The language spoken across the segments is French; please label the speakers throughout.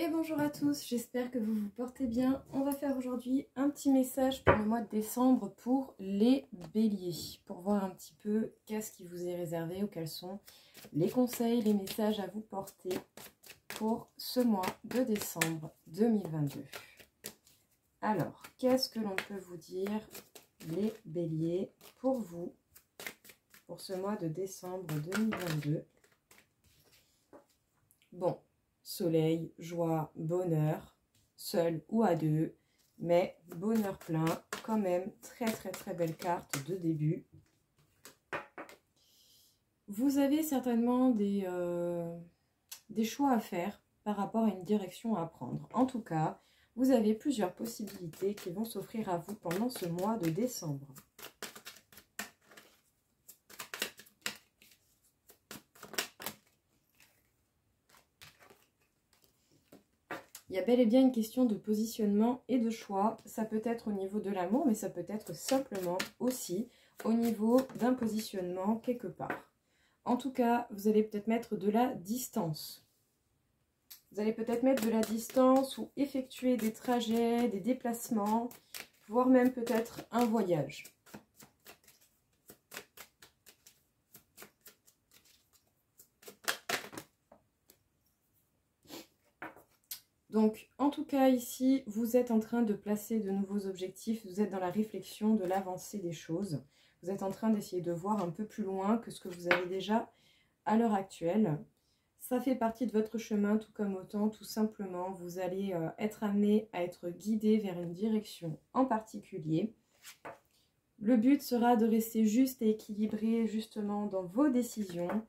Speaker 1: Et bonjour à tous, j'espère que vous vous portez bien. On va faire aujourd'hui un petit message pour le mois de décembre pour les béliers, pour voir un petit peu qu'est-ce qui vous est réservé ou quels sont les conseils, les messages à vous porter pour ce mois de décembre 2022. Alors, qu'est-ce que l'on peut vous dire, les béliers, pour vous, pour ce mois de décembre 2022? Bon. Soleil, joie, bonheur, seul ou à deux, mais bonheur plein, quand même, très belle carte de début. Vous avez certainement des choix à faire par rapport à une direction à prendre. En tout cas, vous avez plusieurs possibilités qui vont s'offrir à vous pendant ce mois de décembre. Il y a bel et bien une question de positionnement et de choix. Ça peut être au niveau de l'amour, mais ça peut être simplement aussi au niveau d'un positionnement quelque part. En tout cas, vous allez peut-être mettre de la distance. Vous allez peut-être mettre de la distance ou effectuer des trajets, des déplacements, voire même peut-être un voyage. Donc, en tout cas, ici, vous êtes en train de placer de nouveaux objectifs. Vous êtes dans la réflexion de l'avancée des choses. Vous êtes en train d'essayer de voir un peu plus loin que ce que vous avez déjà à l'heure actuelle. Ça fait partie de votre chemin, tout comme autant, tout simplement. Vous allez être amené à être guidé vers une direction en particulier. Le but sera de rester juste et équilibré, justement, dans vos décisions.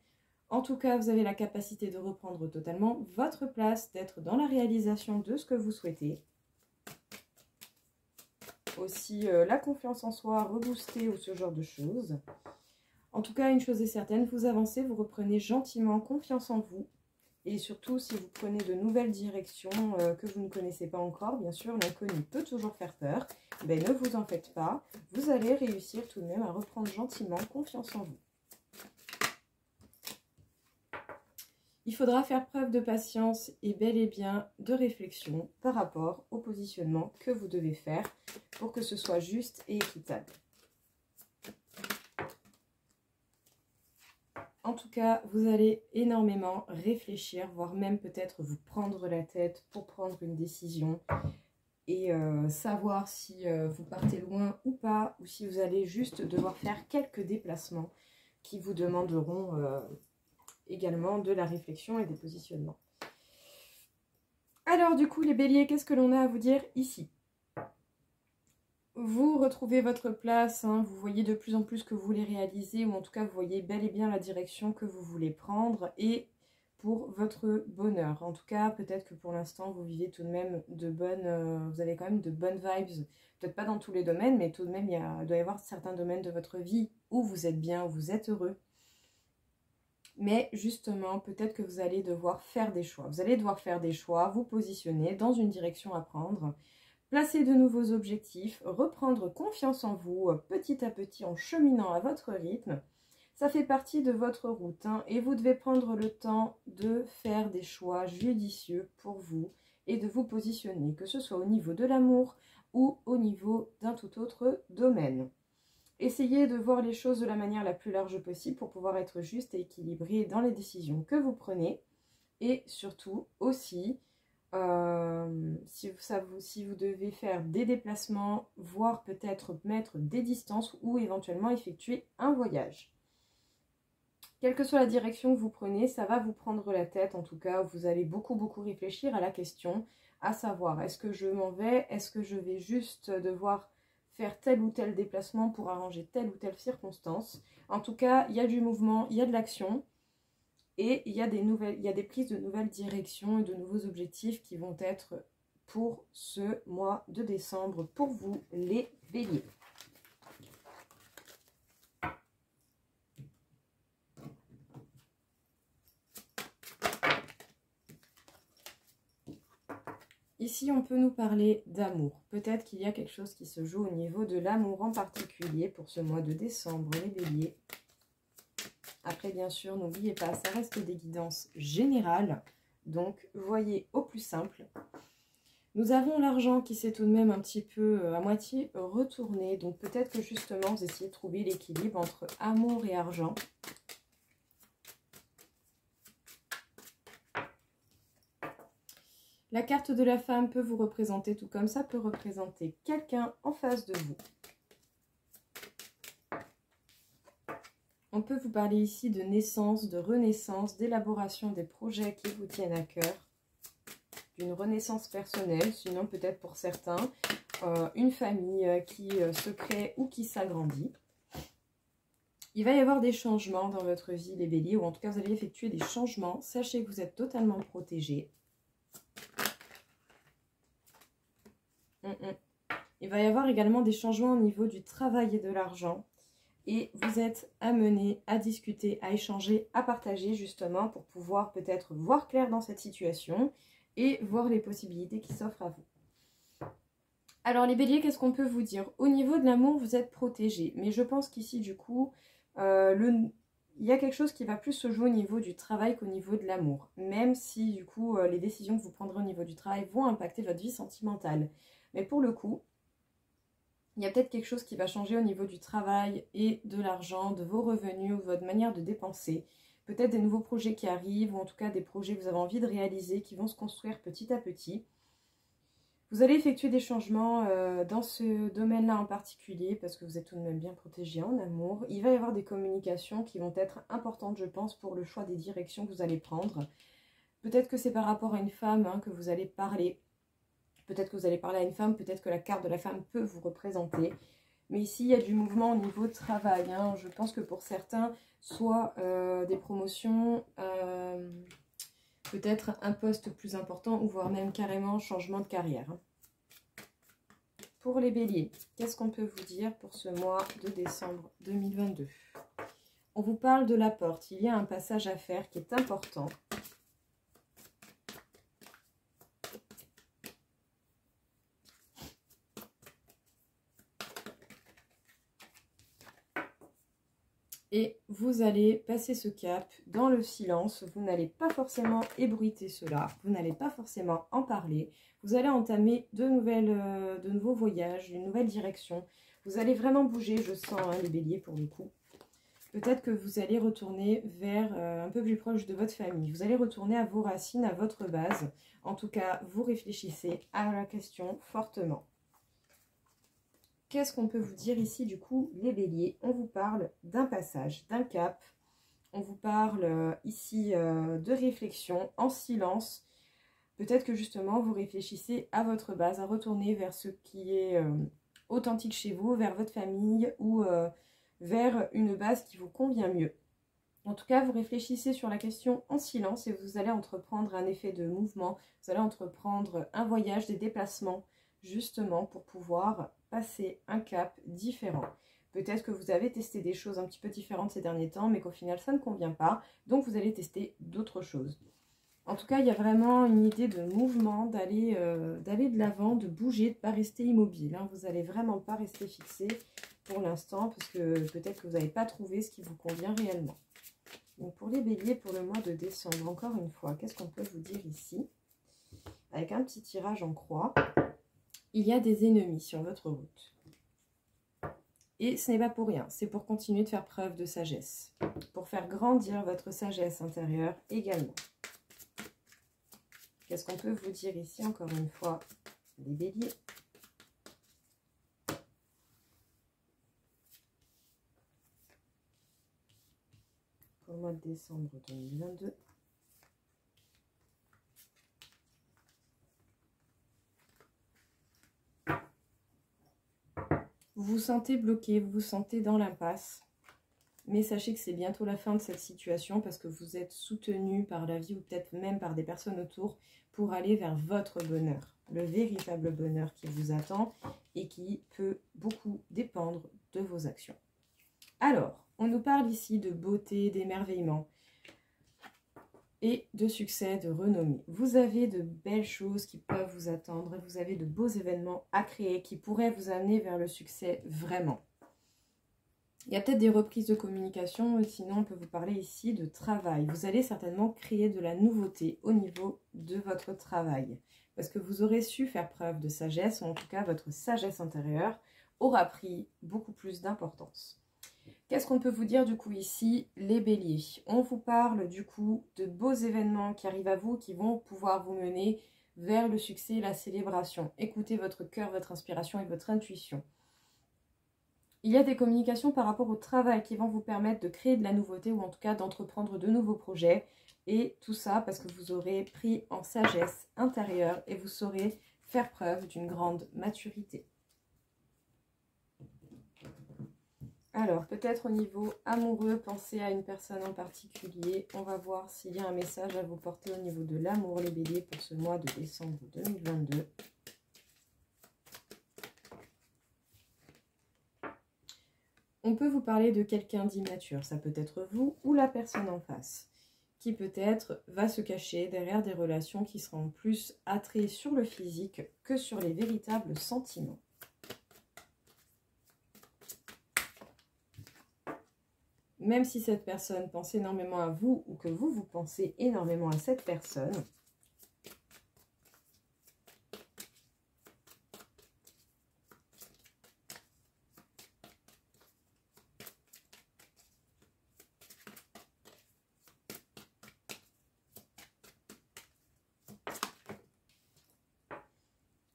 Speaker 1: En tout cas, vous avez la capacité de reprendre totalement votre place, d'être dans la réalisation de ce que vous souhaitez. Aussi, la confiance en soi, rebooster ou ce genre de choses. En tout cas, une chose est certaine, vous avancez, vous reprenez gentiment confiance en vous. Et surtout, si vous prenez de nouvelles directions que vous ne connaissez pas encore, bien sûr, l'inconnu peut toujours faire peur. Ben, ne vous en faites pas, vous allez réussir tout de même à reprendre gentiment confiance en vous. Il faudra faire preuve de patience et bel et bien de réflexion par rapport au positionnement que vous devez faire pour que ce soit juste et équitable. En tout cas, vous allez énormément réfléchir, voire même peut-être vous prendre la tête pour prendre une décision et savoir si vous partez loin ou pas, ou si vous allez juste devoir faire quelques déplacements qui vous demanderont également de la réflexion et des positionnements. Alors du coup, les béliers, qu'est-ce que l'on a à vous dire ici? Vous retrouvez votre place, hein, vous voyez de plus en plus que vous voulez réaliser, ou en tout cas vous voyez bel et bien la direction que vous voulez prendre, et pour votre bonheur. En tout cas, peut-être que pour l'instant, vous vivez tout de même de bonnes... vous avez quand même de bonnes vibes, peut-être pas dans tous les domaines, mais tout de même, il doit y avoir certains domaines de votre vie où vous êtes bien, où vous êtes heureux. Mais justement, peut-être que vous allez devoir faire des choix. Vous allez devoir faire des choix, vous positionner dans une direction à prendre, placer de nouveaux objectifs, reprendre confiance en vous petit à petit en cheminant à votre rythme. Ça fait partie de votre route hein, et vous devez prendre le temps de faire des choix judicieux pour vous et de vous positionner, que ce soit au niveau de l'amour ou au niveau d'un tout autre domaine. Essayez de voir les choses de la manière la plus large possible pour pouvoir être juste et équilibré dans les décisions que vous prenez. Et surtout aussi, si vous devez faire des déplacements, voire peut-être mettre des distances ou éventuellement effectuer un voyage. Quelle que soit la direction que vous prenez, ça va vous prendre la tête. En tout cas, vous allez beaucoup réfléchir à la question, à savoir, est-ce que je m'en vais? Est-ce que je vais juste devoir faire tel ou tel déplacement pour arranger telle ou telle circonstance? En tout cas, il y a du mouvement, il y a de l'action et il y a des prises de nouvelles directions et de nouveaux objectifs qui vont être pour ce mois de décembre pour vous les béliers. Ici, on peut nous parler d'amour. Peut-être qu'il y a quelque chose qui se joue au niveau de l'amour en particulier pour ce mois de décembre, les béliers. Après, bien sûr, n'oubliez pas, ça reste des guidances générales. Donc, voyez au plus simple. Nous avons l'argent qui s'est tout de même un petit peu à moitié retourné. Donc, peut-être que justement, vous essayez de trouver l'équilibre entre amour et argent. La carte de la femme peut vous représenter, tout comme ça peut représenter quelqu'un en face de vous. On peut vous parler ici de naissance, de renaissance, d'élaboration des projets qui vous tiennent à cœur, d'une renaissance personnelle, sinon peut-être pour certains, une famille qui se crée ou qui s'agrandit. Il va y avoir des changements dans votre vie, les béliers, ou en tout cas vous allez effectuer des changements. Sachez que vous êtes totalement protégés. Il va y avoir également des changements au niveau du travail et de l'argent. Et vous êtes amené à discuter, à échanger, à partager justement pour pouvoir peut-être voir clair dans cette situation et voir les possibilités qui s'offrent à vous. Alors les béliers, qu'est-ce qu'on peut vous dire? Au niveau de l'amour, vous êtes protégés. Mais je pense qu'ici du coup, il y a quelque chose qui va plus se jouer au niveau du travail qu'au niveau de l'amour. Même si du coup, les décisions que vous prendrez au niveau du travail vont impacter votre vie sentimentale. Mais pour le coup, il y a peut-être quelque chose qui va changer au niveau du travail et de l'argent, de vos revenus ou de votre manière de dépenser. Peut-être des nouveaux projets qui arrivent ou en tout cas des projets que vous avez envie de réaliser qui vont se construire petit à petit. Vous allez effectuer des changements dans ce domaine-là en particulier parce que vous êtes tout de même bien protégé en amour. Il va y avoir des communications qui vont être importantes, je pense, pour le choix des directions que vous allez prendre. Peut-être que c'est par rapport à une femme que vous allez parler. Peut-être que vous allez parler à une femme, peut-être que la carte de la femme peut vous représenter. Mais ici, il y a du mouvement au niveau travail. Je pense que pour certains, soit des promotions, peut-être un poste plus important, ou voire même carrément changement de carrière. Pour les béliers, qu'est-ce qu'on peut vous dire pour ce mois de décembre 2022? On vous parle de la porte. Il y a un passage à faire qui est important. Et vous allez passer ce cap dans le silence. Vous n'allez pas forcément ébruiter cela. Vous n'allez pas forcément en parler. Vous allez entamer de nouveaux voyages, une nouvelle direction. Vous allez vraiment bouger, je sens, les béliers pour le coup. Peut-être que vous allez retourner vers un peu plus proche de votre famille. Vous allez retourner à vos racines, à votre base. En tout cas, vous réfléchissez à la question fortement. Qu'est-ce qu'on peut vous dire ici du coup, les béliers? On vous parle d'un passage, d'un cap. On vous parle ici de réflexion en silence. Peut-être que justement vous réfléchissez à votre base, à retourner vers ce qui est authentique chez vous, vers votre famille ou vers une base qui vous convient mieux. En tout cas, vous réfléchissez sur la question en silence et vous allez entreprendre un effet de mouvement. Vous allez entreprendre un voyage, des déplacements, justement pour pouvoir passer un cap différent. Peut-être que vous avez testé des choses un petit peu différentes ces derniers temps, mais qu'au final, ça ne convient pas. Donc, vous allez tester d'autres choses. En tout cas, il y a vraiment une idée de mouvement, d'aller de l'avant, de bouger, de ne pas rester immobile. Vous n'allez vraiment pas rester fixé pour l'instant, parce que peut-être que vous n'avez pas trouvé ce qui vous convient réellement. Donc, pour les béliers, pour le mois de décembre, encore une fois, qu'est-ce qu'on peut vous dire ici? Avec un petit tirage en croix. Il y a des ennemis sur votre route. Et ce n'est pas pour rien, c'est pour continuer de faire preuve de sagesse. Pour faire grandir votre sagesse intérieure également. Qu'est-ce qu'on peut vous dire ici, encore une fois, les béliers? Pour le mois de décembre 2022. Vous vous sentez bloqué, vous vous sentez dans l'impasse. Mais sachez que c'est bientôt la fin de cette situation parce que vous êtes soutenu par la vie ou peut-être même par des personnes autour pour aller vers votre bonheur. Le véritable bonheur qui vous attend et qui peut beaucoup dépendre de vos actions. Alors, on nous parle ici de beauté, d'émerveillement et de succès, de renommée. Vous avez de belles choses qui peuvent vous attendre. Vous avez de beaux événements à créer qui pourraient vous amener vers le succès vraiment. Il y a peut-être des reprises de communication, sinon on peut vous parler ici de travail. Vous allez certainement créer de la nouveauté au niveau de votre travail. Parce que vous aurez su faire preuve de sagesse, ou en tout cas votre sagesse intérieure aura pris beaucoup plus d'importance. Qu'est-ce qu'on peut vous dire du coup ici, les béliers? On vous parle du coup de beaux événements qui arrivent à vous, qui vont pouvoir vous mener vers le succès et la célébration. Écoutez votre cœur, votre inspiration et votre intuition. Il y a des communications par rapport au travail qui vont vous permettre de créer de la nouveauté ou en tout cas d'entreprendre de nouveaux projets. Et tout ça parce que vous aurez pris en sagesse intérieure et vous saurez faire preuve d'une grande maturité. Alors, peut-être au niveau amoureux, pensez à une personne en particulier. On va voir s'il y a un message à vous porter au niveau de l'amour, les béliers, pour ce mois de décembre 2022. On peut vous parler de quelqu'un d'immature, ça peut être vous ou la personne en face, qui peut-être va se cacher derrière des relations qui seront plus attrées sur le physique que sur les véritables sentiments. Même si cette personne pense énormément à vous ou que vous pensez énormément à cette personne,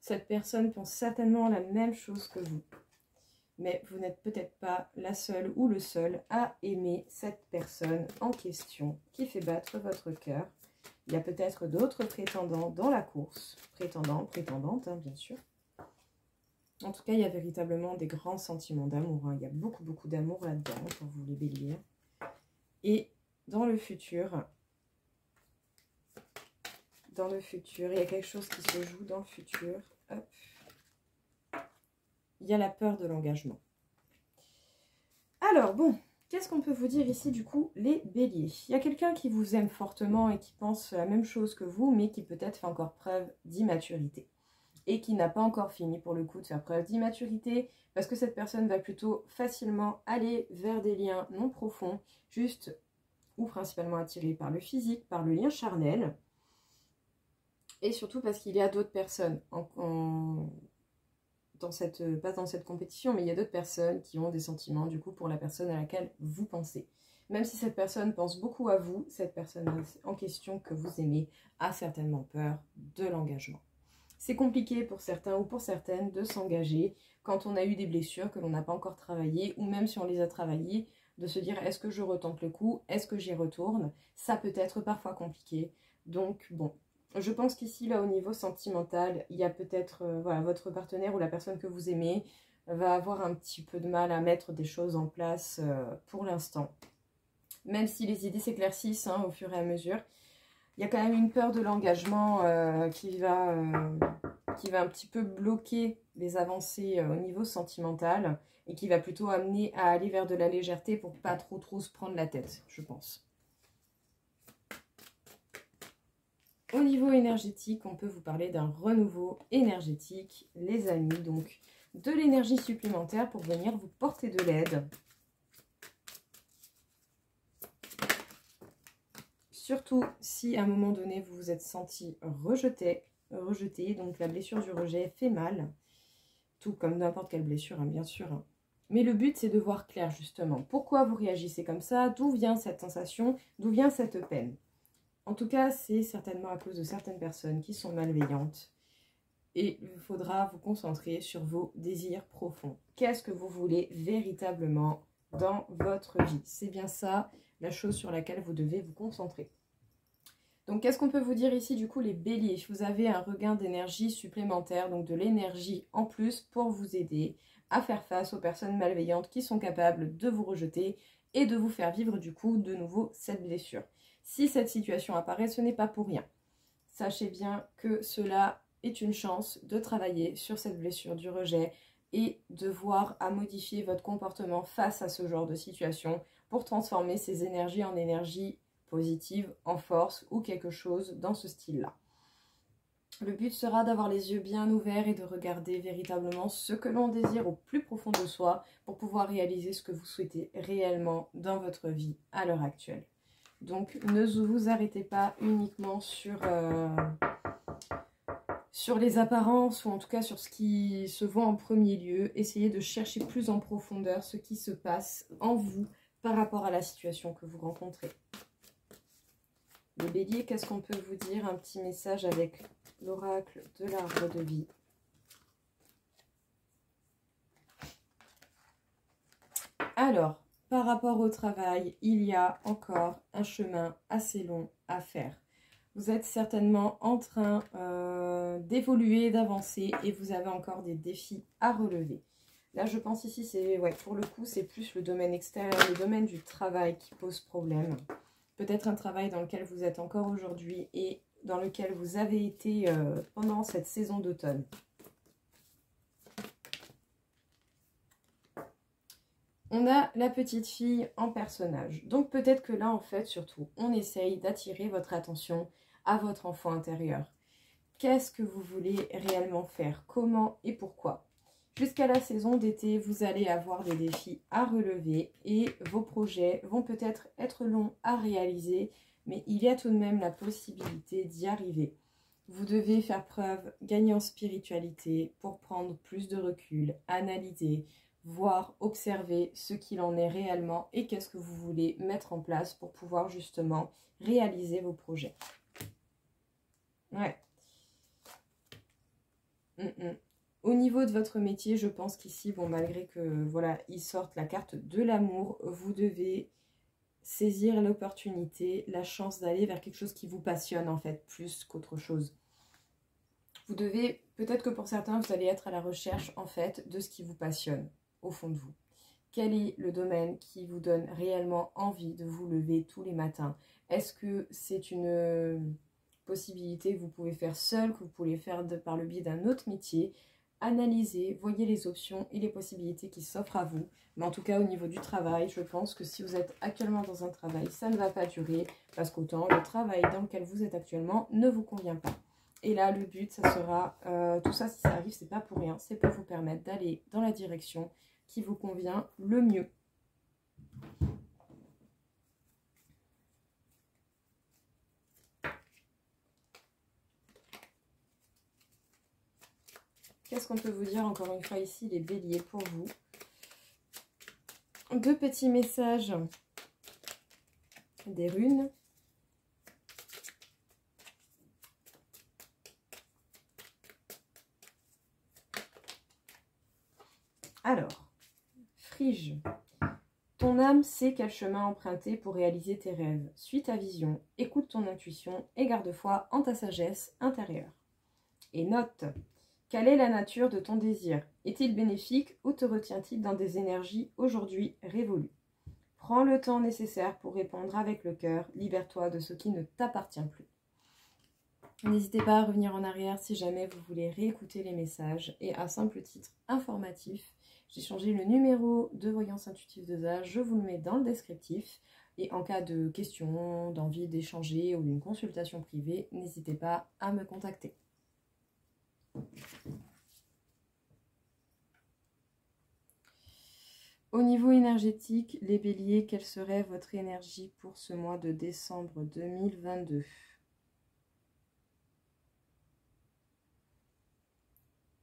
Speaker 1: cette personne pense certainement la même chose que vous. Mais vous n'êtes peut-être pas la seule ou le seul à aimer cette personne en question qui fait battre votre cœur. Il y a peut-être d'autres prétendants dans la course. Prétendants, prétendantes, hein, bien sûr. En tout cas, il y a véritablement des grands sentiments d'amour. Hein. Il y a beaucoup d'amour là-dedans pour vous les béliers. Et dans le futur, il y a quelque chose qui se joue dans le futur. Hop. Il y a la peur de l'engagement. Alors, bon, qu'est-ce qu'on peut vous dire ici, du coup, les béliers? Il y a quelqu'un qui vous aime fortement et qui pense la même chose que vous, mais qui peut-être fait encore preuve d'immaturité. Et qui n'a pas encore fini, pour le coup, de faire preuve d'immaturité, parce que cette personne va plutôt facilement aller vers des liens non profonds, juste ou principalement attirée par le physique, par le lien charnel, et surtout parce qu'il y a d'autres personnes pas dans cette compétition, mais il y a d'autres personnes qui ont des sentiments du coup pour la personne à laquelle vous pensez. Même si cette personne pense beaucoup à vous, cette personne en question que vous aimez a certainement peur de l'engagement. C'est compliqué pour certains ou pour certaines de s'engager quand on a eu des blessures que l'on n'a pas encore travaillées, ou même si on les a travaillées, de se dire est-ce que je retente le coup, est-ce que j'y retourne? Ça peut être parfois compliqué. Donc bon, je pense qu'ici, là, au niveau sentimental, il y a peut-être, voilà, votre partenaire ou la personne que vous aimez va avoir un petit peu de mal à mettre des choses en place pour l'instant. Même si les idées s'éclaircissent hein, au fur et à mesure, il y a quand même une peur de l'engagement qui va un petit peu bloquer les avancées au niveau sentimental et qui va plutôt amener à aller vers de la légèreté pour pas trop se prendre la tête, je pense. Au niveau énergétique, on peut vous parler d'un renouveau énergétique, les amis, donc de l'énergie supplémentaire pour venir vous porter de l'aide. Surtout si à un moment donné vous vous êtes senti rejeté, donc la blessure du rejet fait mal, tout comme n'importe quelle blessure, hein, bien sûr. Hein. Mais le but c'est de voir clair justement. Pourquoi vous réagissez comme ça? D'où vient cette sensation? D'où vient cette peine? En tout cas, c'est certainement à cause de certaines personnes qui sont malveillantes. Et il faudra vous concentrer sur vos désirs profonds. Qu'est-ce que vous voulez véritablement dans votre vie? C'est bien ça, la chose sur laquelle vous devez vous concentrer. Donc, qu'est-ce qu'on peut vous dire ici, du coup, les béliers? Vous avez un regain d'énergie supplémentaire, donc de l'énergie en plus pour vous aider à faire face aux personnes malveillantes qui sont capables de vous rejeter et de vous faire vivre, du coup, de nouveau cette blessure. Si cette situation apparaît, ce n'est pas pour rien. Sachez bien que cela est une chance de travailler sur cette blessure du rejet et de voir à modifier votre comportement face à ce genre de situation pour transformer ces énergies en énergie positive, en force ou quelque chose dans ce style-là. Le but sera d'avoir les yeux bien ouverts et de regarder véritablement ce que l'on désire au plus profond de soi pour pouvoir réaliser ce que vous souhaitez réellement dans votre vie à l'heure actuelle. Donc ne vous arrêtez pas uniquement sur les apparences ou en tout cas sur ce qui se voit en premier lieu. Essayez de chercher plus en profondeur ce qui se passe en vous par rapport à la situation que vous rencontrez. Le bélier, qu'est-ce qu'on peut vous dire? Un petit message avec l'oracle de l'arbre de vie. Alors, par rapport au travail, il y a encore un chemin assez long à faire. Vous êtes certainement en train d'évoluer, d'avancer et vous avez encore des défis à relever. Là, je pense ici, c'est pour le coup, c'est plus le domaine extérieur, le domaine du travail qui pose problème. Peut-être un travail dans lequel vous êtes encore aujourd'hui et dans lequel vous avez été pendant cette saison d'automne. On a la petite fille en personnage. Donc peut-être que là, en fait, surtout, on essaye d'attirer votre attention à votre enfant intérieur. Qu'est-ce que vous voulez réellement faire? Comment et pourquoi? Jusqu'à la saison d'été, vous allez avoir des défis à relever et vos projets vont peut-être être longs à réaliser, mais il y a tout de même la possibilité d'y arriver. Vous devez faire preuve, gagner en spiritualité pour prendre plus de recul, analyser, voir, observer ce qu'il en est réellement et qu'est-ce que vous voulez mettre en place pour pouvoir justement réaliser vos projets. Ouais. Au niveau de votre métier, je pense qu'ici, bon, malgré que voilà, ils sortent la carte de l'amour, vous devez saisir l'opportunité, la chance d'aller vers quelque chose qui vous passionne en fait, plus qu'autre chose. Vous devez, peut-être que pour certains, vous allez être à la recherche en fait de ce qui vous passionne au fond de vous. Quel est le domaine qui vous donne réellement envie de vous lever tous les matins? Est-ce que c'est une possibilité que vous pouvez faire seul, que vous pouvez faire par le biais d'un autre métier? Analysez, voyez les options et les possibilités qui s'offrent à vous. Mais en tout cas, au niveau du travail, je pense que si vous êtes actuellement dans un travail, ça ne va pas durer parce qu'autant le travail dans lequel vous êtes actuellement ne vous convient pas. Et là, le but, ça sera, tout ça, si ça arrive, c'est pas pour rien, c'est pour vous permettre d'aller dans la direction qui vous convient le mieux. Qu'est-ce qu'on peut vous dire encore une fois ici, les béliers, pour vous? Deux petits messages des runes. Alors, Frige. Ton âme sait quel chemin emprunter pour réaliser tes rêves. Suis ta vision, écoute ton intuition et garde foi en ta sagesse intérieure. Et note, quelle est la nature de ton désir? Est-il bénéfique ou te retient-il dans des énergies aujourd'hui révolues? Prends le temps nécessaire pour répondre avec le cœur, libère-toi de ce qui ne t'appartient plus. N'hésitez pas à revenir en arrière si jamais vous voulez réécouter les messages. Et à simple titre informatif, j'ai changé le numéro de Voyance Intuitive de ZA, je vous le mets dans le descriptif. Et en cas de questions, d'envie d'échanger ou d'une consultation privée, n'hésitez pas à me contacter. Au niveau énergétique, les béliers, quelle serait votre énergie pour ce mois de décembre 2022?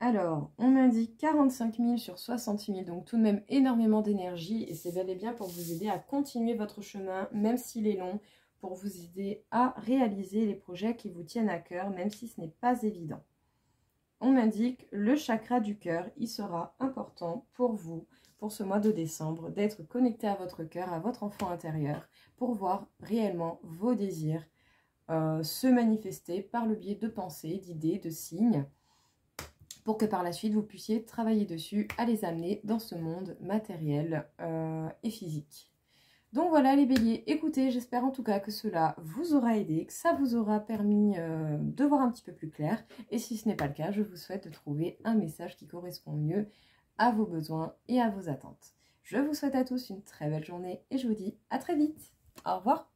Speaker 1: Alors, on m'indique 45 000 sur 60 000, donc tout de même énormément d'énergie. Et c'est bel et bien pour vous aider à continuer votre chemin, même s'il est long, pour vous aider à réaliser les projets qui vous tiennent à cœur, même si ce n'est pas évident. On m'indique le chakra du cœur, il sera important pour vous, pour ce mois de décembre, d'être connecté à votre cœur, à votre enfant intérieur, pour voir réellement vos désirs se manifester par le biais de pensées, d'idées, de signes, pour que par la suite vous puissiez travailler dessus, à les amener dans ce monde matériel et physique. Donc voilà les béliers, écoutez, j'espère en tout cas que cela vous aura aidé, que ça vous aura permis de voir un petit peu plus clair. Et si ce n'est pas le cas, je vous souhaite de trouver un message qui correspond mieux à vos besoins et à vos attentes. Je vous souhaite à tous une très belle journée et je vous dis à très vite. Au revoir.